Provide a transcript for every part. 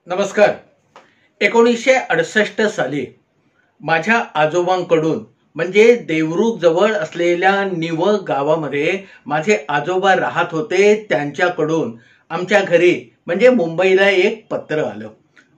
नमस्कार. 1968 साली माझ्या आजोबांकडून म्हणजे देवरुख जवळ असलेल्या निवळ गावामध्ये माझे आजोबा राहत होते. त्यांच्याकडून आमच्या घरी म्हणजे मुंबईला एक पत्र आलं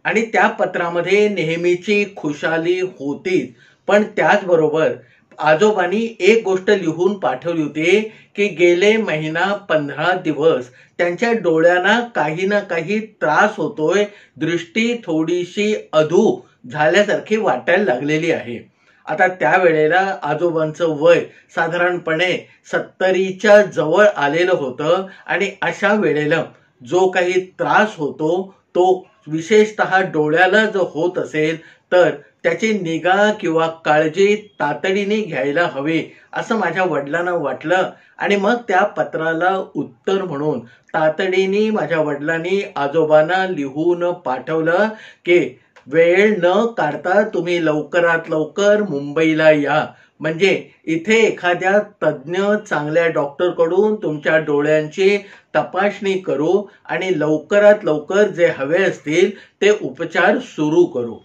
आणि त्या पत्रामध्ये नेहमीची खुशाली होतीच, पण त्याचबरोबर आजोबांनी एक गोष्ट लिहून पाठवली होती की गेले महिना 15 दिवस त्यांच्या डोळ्यांना काही ना काही त्रास होतोय, दृष्टी थोडीशी अधू झाल्यासारखी वाटायला लागलेली आहे. आता त्यावेळेला आजोबांचं वय साधारणपणे 70च्या जवळ आलेलं होतं आणि अशा वेळेला जो काही त्रास होतो तो विशेषतः डोळ्याला जो होत असेल तर त्याची निगा किंवा काळजी तातडीने घ्यायला हवी असं माझ्या वडिलांना वाटलं आणि मग त्या पत्राला उत्तर म्हणून तातडीने माझ्या वडिलांनी आजोबांना लिहून पाठवलं की वेळ न काढता तुम्ही लवकरात लवकर मुंबईला या, म्हणजे इथे एखाद्या तज्ज्ञ चांगल्या डॉक्टरकडून तुमच्या डोळ्यांची तपासणी करू आणि लवकरात लवकर जे हवे असतील ते उपचार सुरू करू.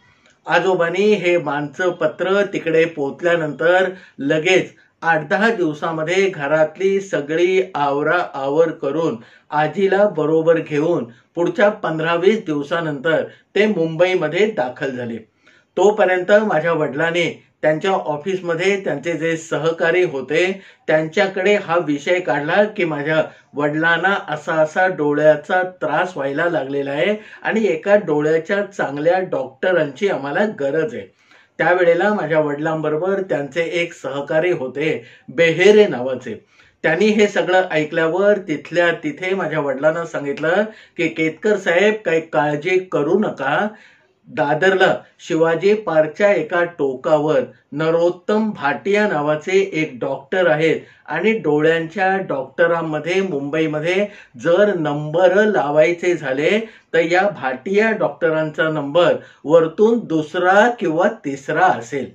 आजोबांनी हे मानचं पत्र तिकडे पोहोचल्यानंतर लगेच 8-10 दिवसामध्ये घरातली सगळी आवराआवर करून आजीला बरोबर घेऊन पुढच्या 15-20 दिवसानंतर ते मुंबईमध्ये दाखल झाले. तोपर्यंत माझ्या वडिलांनी त्यांच्या ऑफिसमध्ये त्यांचे जे सहकारी होते त्यांच्याकडे हा विषय काढला की माझ्या वडिलांना असा असा डोळ्याचा त्रास व्हायला लागलेला आहे आणि एका डोळ्याच्या चांगल्या डॉक्टरांची आम्हाला गरज आहे. त्यावेळेला माझ्या वडिलांबरोबर त्यांचे एक सहकारी होते बेहेरे नावाचे. त्यांनी हे सगळं ऐकल्यावर तिथल्या तिथे माझ्या वडिलांना सांगितलं की केतकर साहेब काही काळजी करू नका. दादरला शिवाजी पार्कच्या एका टोकावर नरोत्तम भाटिया नावाचे एक डॉक्टर आहेत आणि डोळ्यांच्या डॉक्टरांमध्ये मुंबईमध्ये जर नंबर लावायचे झाले तर या भाटिया डॉक्टरांचा नंबर वरतून दुसरा किंवा तिसरा असेल.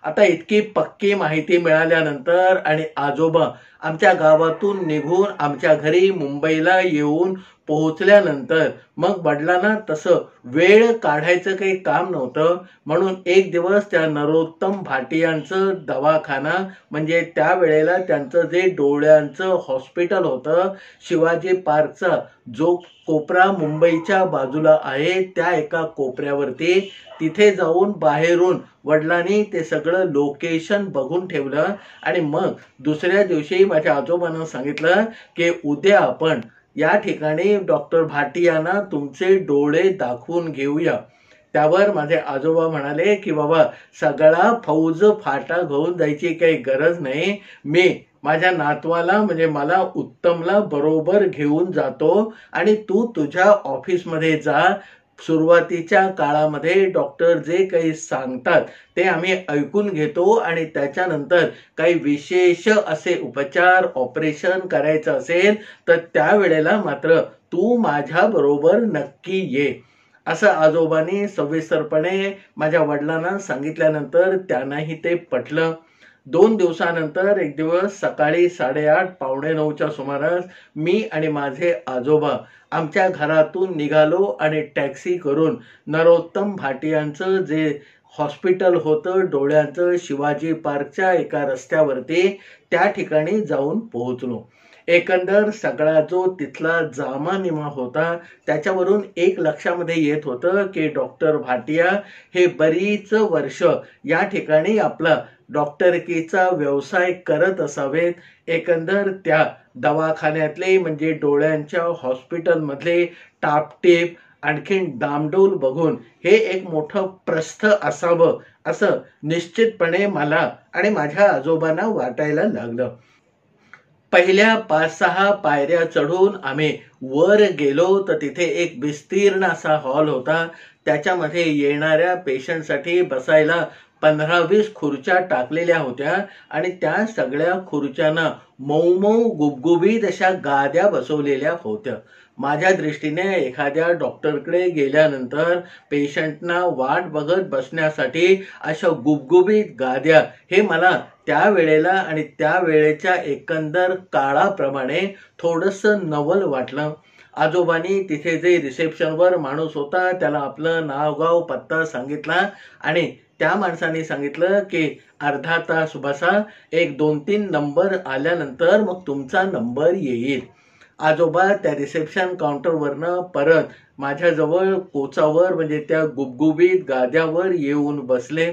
आता इतकी पक्की माहिती मिळाल्यानंतर आणि आजोबा आमच्या गावातून निघून आमच्या घरी मुंबईला येऊन पोहोचल्यानंतर मग वडिलांना तसं वेळ काढायचं काही काम नव्हतं, म्हणून एक दिवस त्या नरोत्तम भाटियांचं दवाखाना म्हणजे त्यावेळेला त्यांचं जे डोळ्यांचं हॉस्पिटल होतं शिवाजी पार्कचा जो कोपरा मुंबईच्या बाजूला आहे त्या एका कोपऱ्यावरती तिथे जाऊन बाहेरून वडिलांनी ते सगळं लोकेशन बघून ठेवलं आणि मग दुसऱ्या दिवशी माझ्या आजोबांना सांगितलं की उद्या आपण या ठिकाणी डॉक्टर भाटियांना तुमचे डोळे दाखवून घेऊया. त्यावर माझे आजोबा म्हणाले की बाबा सगळा फौज फाटा घेऊन जायची काही गरज नाही, मी माझ्या नातवाला म्हणजे मला उत्तमला बरोबर घेऊन जातो आणि तू तुझ्या ऑफिसमध्ये जा. सुरुवातीच्या काळामध्ये डॉक्टर जे काही सांगतात ते आम्ही ऐकून घेतो आणि त्याच्यानंतर काही विशेष असे उपचार ऑपरेशन करायचं असेल तर त्यावेळेला मात्र तू माझ्या बरोबर नक्की ये, असं आजोबांनी सविस्तरपणे माझ्या वडिलांना सांगितल्यानंतर त्यांनाही ते पटलं. 2 दिवसानंतर एक दिवस सकाळी 8:30-9:15च्या सुमारास मी आणि माझे आजोबा आमच्या घरातून निघालो आणि टॅक्सी करून नरोत्तम भाटियांचं जे हॉस्पिटल होतं डोळ्यांचं शिवाजी पार्कच्या एका रस्त्यावरती त्या ठिकाणी जाऊन पोहोचलो. एकंदर सगळा जो तिथला जामानिमा होता त्याच्यावरून एक लक्षामध्ये येत होतं की डॉक्टर भाटिया हे बरीच वर्ष या ठिकाणी आपला डॉक्टरकीचा व्यवसाय करत असावेत. एकंदर त्या दवाखान्यातले म्हणजे डोळ्यांच्या हॉस्पिटलमधले टापटीप आणखीन डामडौल बघून हे एक मोठं प्रस्थ असावं असं निश्चितपणे मला आणि माझ्या आजोबांना वाटायला लागलं. पहिल्या 5-6 पायऱ्या चढून आम्ही वर गेलो तर तिथे एक विस्तीर्ण असा हॉल होता. त्याच्यामध्ये येणाऱ्या पेशंटसाठी बसायला 15-20 खुर्च्या टाकलेल्या होत्या आणि त्या सगळ्या खुर्च्यांना मऊ मऊ गुबगुबीत अशा गाद्या बसवलेल्या होत्या. माझ्या दृष्टीने एखाद्या डॉक्टरकडे गेल्यानंतर पेशंटना वाट बघत बसण्यासाठी अशा गुबगुबीत गाद्या हे मला त्यावेळेला आणि त्यावेळेच्या एकंदर काळाप्रमाणे थोडंसं नवल वाटलं. आजोबांनी तिथे जे रिसेप्शनवर माणूस होता त्याला आपलं नाव गाव पत्ता सांगितला आणि त्या माणसाने सांगितलं की अर्धा तास बसा, एक 2-3 नंबर आल्यानंतर मग तुमचा नंबर येईल. आजोबा त्या रिसेप्शन काउंटरवरनं परत माझ्याजवळ कोचावर म्हणजे त्या गुबगुबीत गाद्यावर येऊन बसले.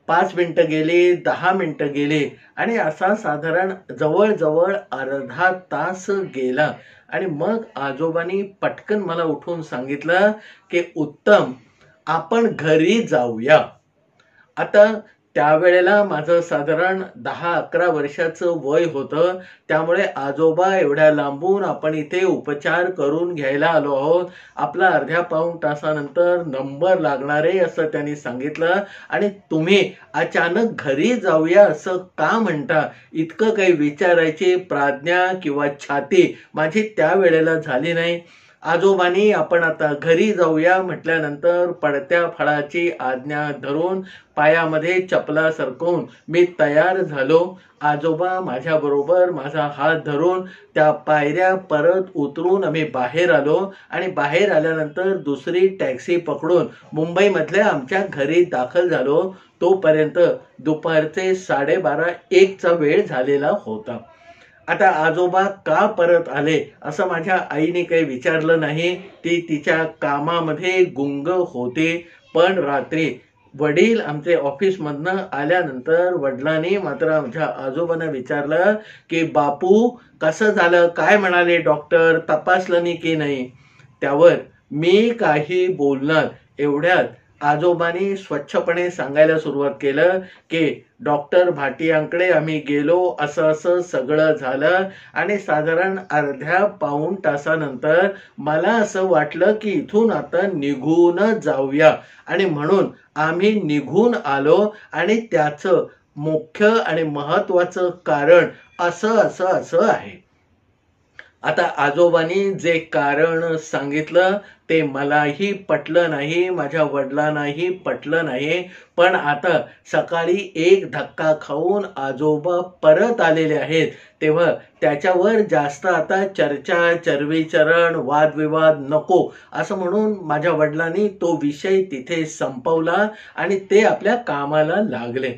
5 मिनिटं गेले, 10 मिनिटं गेले आणि असा साधारण जवळजवळ अर्धा तास गेला आणि मग आजोबांनी पटकन मला उठून सांगितलं की उत्तम, आपण घरी जाऊया. आता त्यावेळेला माझं साधारण 10-11 वर्षाचं वय होतं. त्यामुळे आजोबा एवढ्या लांबून आपण इथे उपचार करून घ्यायला आलो आहोत, आपला अर्ध्या पाऊण तासानंतर नंबर लागणार आहे असं त्यांनी सांगितलं आणि तुम्ही अचानक घरी जाऊया असं का म्हणता, इतकं काही विचारायची प्राज्ञा किंवा छाती माझी त्यावेळेला झाली नाही. आजोबांनी आपण आता घरी जाऊया म्हटल्यानंतर पडत्या फळाची आज्ञा धरून पायामध्ये चपला सरकवून मी तयार झालो. आजोबा माझ्याबरोबर माझा हात धरून त्या पायऱ्या परत उतरून आम्ही बाहेर आलो आणि बाहेर आल्यानंतर दुसरी टॅक्सी पकडून मुंबईमधल्या आमच्या घरी दाखल झालो. तोपर्यंत दुपारचे 12:30-1चा वेळ झालेला होता. आता आजोबा का परत आले असं माझ्या आईने काही विचारलं नाही. ती तिच्या कामामध्ये गुंग होते. पण रात्री वडील आमचे ऑफिसमधनं आल्यानंतर वडिलांनी मात्र आमच्या आजोबांना विचारलं की बापू कसं झालं, काय म्हणाले डॉक्टर, तपासलं नाही की नाही. त्यावर मी काही बोलणार एवढ्यात आजोबांनी स्वच्छपणे सांगायला सुरुवात केलं की डॉक्टर भाटियांकडे आम्ही गेलो, असं असं सगळं झालं आणि साधारण अर्ध्या पाऊण तासानंतर मला असं वाटलं की इथून आता निघून जाऊया आणि म्हणून आम्ही निघून आलो आणि त्याचं मुख्य आणि महत्वाचं कारण असं आहे. आता आजोबांनी जे कारण सांगितलं ते मलाही पटलं नाही, माझ्या वडिलांनाही पटलं नाही. पण आता सकाळी एक धक्का खाऊन आजोबा परत आलेले आहेत, तेव्हा त्याच्यावर जास्त आता चर्चा, चर्वीचरण, वादविवाद नको असं म्हणून माझ्या वडिलांनी तो विषय तिथे संपवला आणि ते आपल्या कामाला लागले.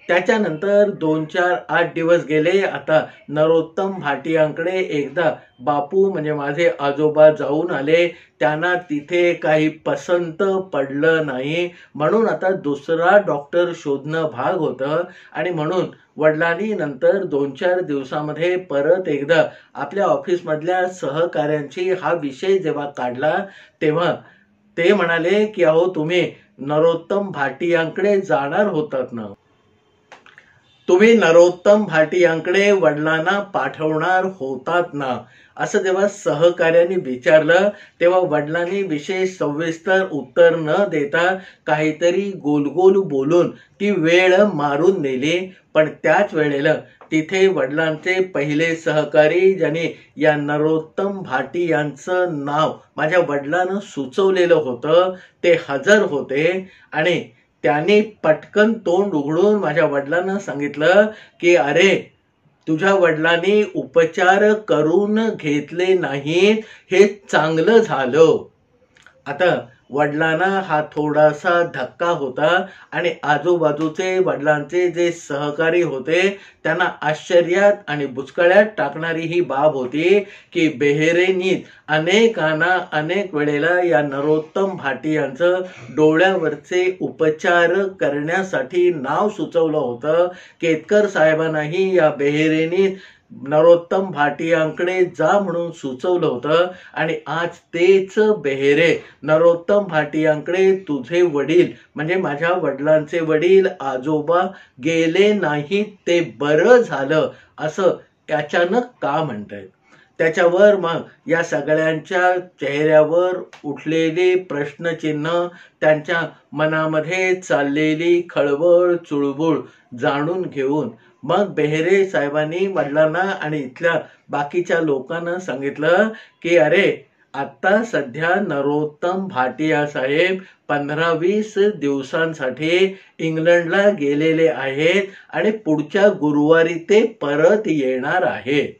त्याच्यानंतर 2-4-8 दिवस गेले. आता नरोत्तम भाटियांकडे एकदा बापू म्हणजे माझे आजोबा जाऊन आले. त्यांना तिथे काही पसंत पडलं नाही, म्हणून आता दुसरा डॉक्टर शोधणं भाग होतं आणि म्हणून वडिलांनी नंतर 2-4 दिवसामध्ये परत एकदा आपल्या ऑफिसमधल्या सहकाऱ्यांची हा विषय जेव्हा काढला तेव्हा ते म्हणाले की अहो तुम्ही नरोत्तम भाटियांकडे जाणार होतात ना, तुम्ही नरोत्तम भाटियांकडे वडिलांना पाठवणार होतात ना. असं जेव्हा सहकार्याने विचारलं तेव्हा वडिलांनी विशेष सविस्तर उत्तर न देता काहीतरी गोलगोल बोलून ती वेळ मारून नेली. पण त्याच वेळेला तिथे वडिलांचे पहिले सहकारी ज्यांनी या नरोत्तम भाटी यांचं नाव माझ्या वडिलांना सुचवलेलं होतं ते हजर होते आणि त्यांनी पटकन तोंड उघडून माझ्या वडिलांना सांगितलं की अरे तुझ्या वडिलांनी उपचार करून घेतले नाहीत, हे चांगलं झालं. आता वडिलांना हा थोडासा धक्का होता आणि आजूबाजूचे वडिलांचे जे सहकारी होते त्यांना आश्चर्यात आणि बुचकळ्यात टाकणारी ही बाब होती की बेहेरेंनी अनेकांना अनेक वेळेला या नरोत्तम भाटी यांचं डोळ्यावरचे उपचार करण्यासाठी नाव सुचवलं होतं. केतकर साहेबांनाही या बेहेरेंनी नरोत्तम भाटियांकडे जा म्हणून सुचवलं होतं आणि आज तेच बेहेरे नरोत्तम भाटियांकडे तुझे वडील म्हणजे माझ्या वडिलांचे वडील आजोबा गेले नाहीत, ते बरं झालं असं अचानक का म्हणतायत. त्याच्यावर मग या सगळ्यांच्या चेहऱ्यावर उठलेले प्रश्नचिन्ह, त्यांच्या मनामध्ये चाललेली खळबळ चुळबुळ जाणून घेऊन मग बेहेरे साहेबांनी वडिलांना आणि इथल्या बाकीच्या लोकांना सांगितलं की अरे आता सध्या नरोत्तम भाटिया साहेब 15-20 दिवसांसाठी इंग्लंडला गेलेले आहेत आणि पुढच्या गुरुवारी ते परत येणार आहेत.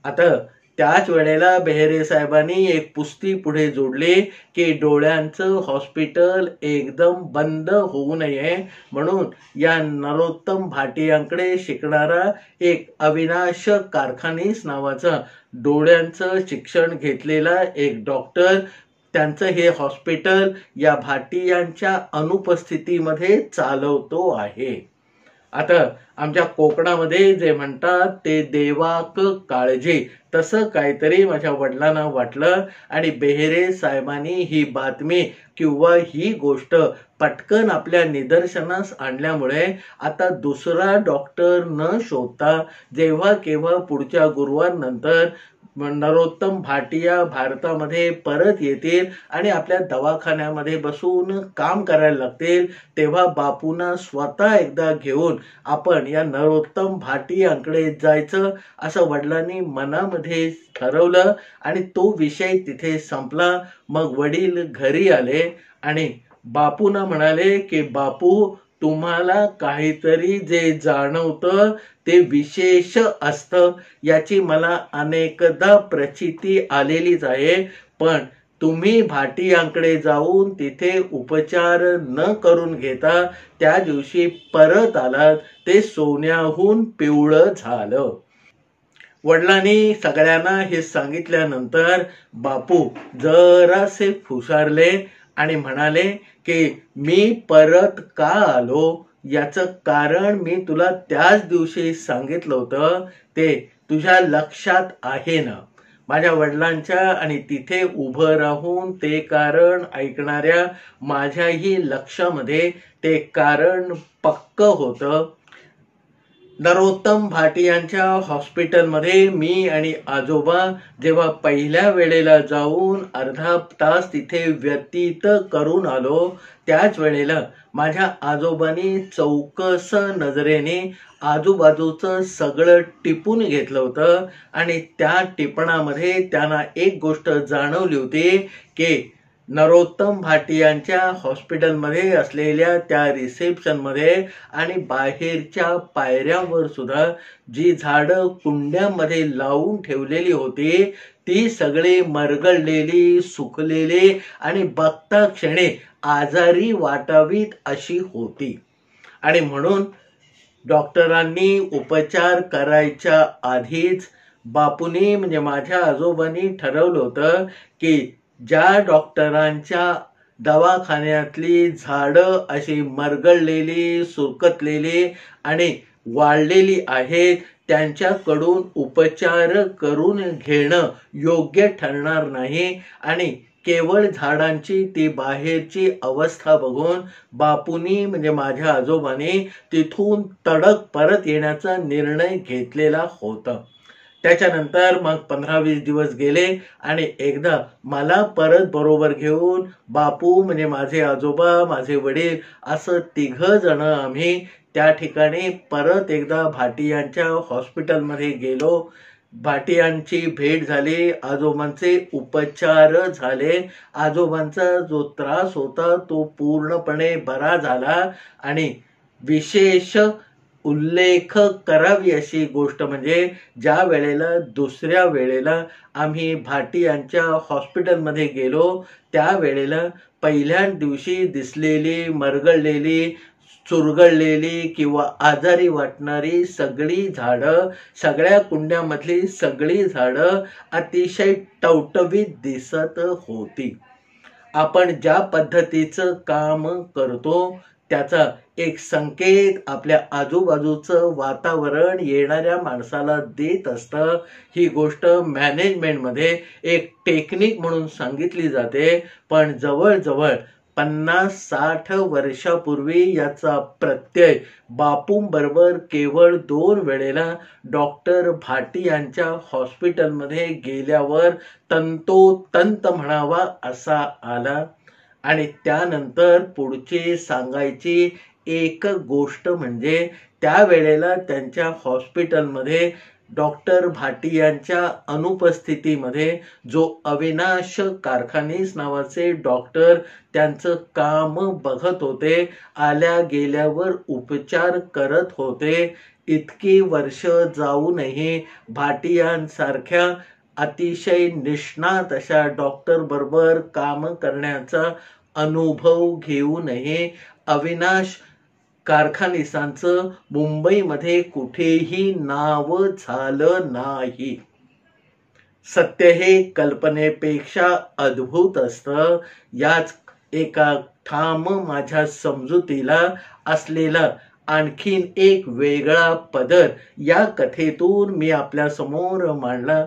आता त्याच वेळेला बेहेरे साहेबांनी एक पुस्ती पुढे जोडली की डोळ्यांचं हॉस्पिटल एकदम बंद होऊ नये म्हणून या नरोत्तम भाटियांकडे शिकणारा एक अविनाश कारखानीस नावाचा डोळ्यांचं शिक्षण घेतलेला एक डॉक्टर त्यांचं हे हॉस्पिटल या भाटियांच्या अनुपस्थितीमध्ये चालवतो आहे. आता आमच्या कोकणामध्ये जे म्हणतात ते देवाक काळजी, तसं काहीतरी माझ्या वडिलांना वाटलं आणि बेहेरे साहेबांनी ही बातमी किंवा ही गोष्ट पटकन आपल्या निदर्शनास आणल्यामुळे आता दुसरा डॉक्टर न शोधता जेव्हा केव्हा पुढच्या गुरुवारनंतर नरोत्तम भाटिया भारतामध्ये परत येतील आणि आपल्या दवाखान्यामध्ये बसून काम करायला लागतील, तेव्हा बापूंना स्वतः एकदा घेऊन आपण या नरोत्तम भाटियांकडे जायचं असं वडिलांनी मनामध्ये ठरवलं आणि तो विषय तिथे संपला. मग वडील घरी आले आणि बापूंना म्हणाले की बापू, तुम्हाला काहीतरी जे जाणवतं ते विशेष असतं याची मला अनेकदा प्रचिती आलेलीच आहे, पण तुम्ही भाटियांकडे जाऊन तिथे उपचार न करून घेता त्या दिवशी परत आलात ते सोन्याहून पिवळं झालं. वडिलांनी सगळ्यांना हे सांगितल्यानंतर बापू जरासे फुसारले आणि म्हणाले की मी परत का आलो याचं कारण मी तुला त्याच दिवशी सांगितलं होतं, ते तुझ्या लक्षात आहे ना. माझ्या वडिलांच्या आणि तिथे उभं राहून ते कारण ऐकणाऱ्या माझ्याही लक्षामध्ये ते कारण पक्क होतं. नरोत्तम भाटियांच्या हॉस्पिटलमध्ये मी आणि आजोबा जेव्हा पहिल्या वेळेला जाऊन अर्धा तास तिथे व्यतीत करून आलो, त्याच वेळेला माझ्या आजोबांनी चौकस नजरेने आजूबाजूचं सगळं टिपून घेतलं होतं आणि त्या टिपणामध्ये त्यांना एक गोष्ट जाणवली होती की नरोत्तम भाटियांच्या हॉस्पिटलमध्ये असलेल्या त्या रिसेप्शनमध्ये आणि बाहेरच्या पायऱ्यांवर सुद्धा जी झाडं कुंड्यामध्ये लावून ठेवलेली होती ती सगळी मरगळलेली, सुकलेली आणि बघता क्षणी आजारी वाटावीत अशी होती. आणि म्हणून डॉक्टरांनी उपचार करायच्या आधीच बापूंनी म्हणजे माझ्या आजोबांनी ठरवलं होतं की ज्या डॉक्टरांच्या दवाखान्यातली झाडं अशी मरगळलेली, सुरकतलेली आणि वाळलेली आहेत त्यांच्याकडून उपचार करून घेणं योग्य ठरणार नाही आणि केवळ झाडांची ती बाहेरची अवस्था बघून बापूंनी म्हणजे माझ्या आजोबांनी तिथून तडक परत येण्याचा निर्णय घेतलेला होता. त्याच्यानंतर मग 15-20 दिवस गेले आणि एकदा मला परत बरोबर घेऊन बापू म्हणजे माझे आजोबा, माझे वडील असं 3 जण आम्ही त्या ठिकाणी परत एकदा भाटियांच्या हॉस्पिटलमध्ये गेलो. भाटियांची भेट झाली, आजोबांचे उपचार झाले, आजोबांचा जो त्रास होता तो पूर्णपणे बरा झाला. आणि विशेष उल्लेख करावी अशी गोष्ट म्हणजे ज्या वेळेला दुसऱ्या वेळेला आम्ही भाटियांच्या हॉस्पिटलमध्ये गेलो त्यावेळेला पहिल्या दिवशी दिसलेली मरगळलेली, चुरगळलेली किंवा आजारी वाटणारी सगळी झाडं, सगळ्या कुंड्यामधली सगळी झाडं अतिशय टवटवीत दिसत होती. आपण ज्या पद्धतीचं काम करतो त्याचा एक संकेत आपल्या आजूबाजूचं वातावरण येणाऱ्या माणसाला देत असतं. ही गोष्ट मॅनेजमेंटमध्ये एक टेक्निक म्हणून सांगितली जाते, पण जवळजवळ 50-60 वर्षापूर्वी याचा प्रत्यय बापूंबरोबर केवळ 2 वेळेला डॉक्टर भाटियांच्या हॉस्पिटलमध्ये गेल्यावर तंतोतंत म्हणावा असा आला. आणि त्यानंतर पुढची सांगायची एक गोष्ट म्हणजे त्यावेळेला त्यांच्या हॉस्पिटलमध्ये डॉक्टर भाटियांच्या अनुपस्थितीमध्ये जो अविनाश कारखानीस नावाचे डॉक्टर त्यांचं काम बघत होते, आल्या गेल्यावर उपचार करत होते. इतकी वर्ष जाऊनही भाटियांसारख्या अतिशय निष्णात अशा डॉक्टर बरोबर काम करण्याचा अनुभव घेऊनही अविनाश कारखानिसांचं मुंबईमध्ये कुठेही नाव झालं नाही. सत्य हे कल्पनेपेक्षा अद्भुत असतं. याच एका ठाम माझ्या समजुतीला असलेला आणखीन एक वेगळा पदर या कथेतून मी आपल्या समोर मांडला.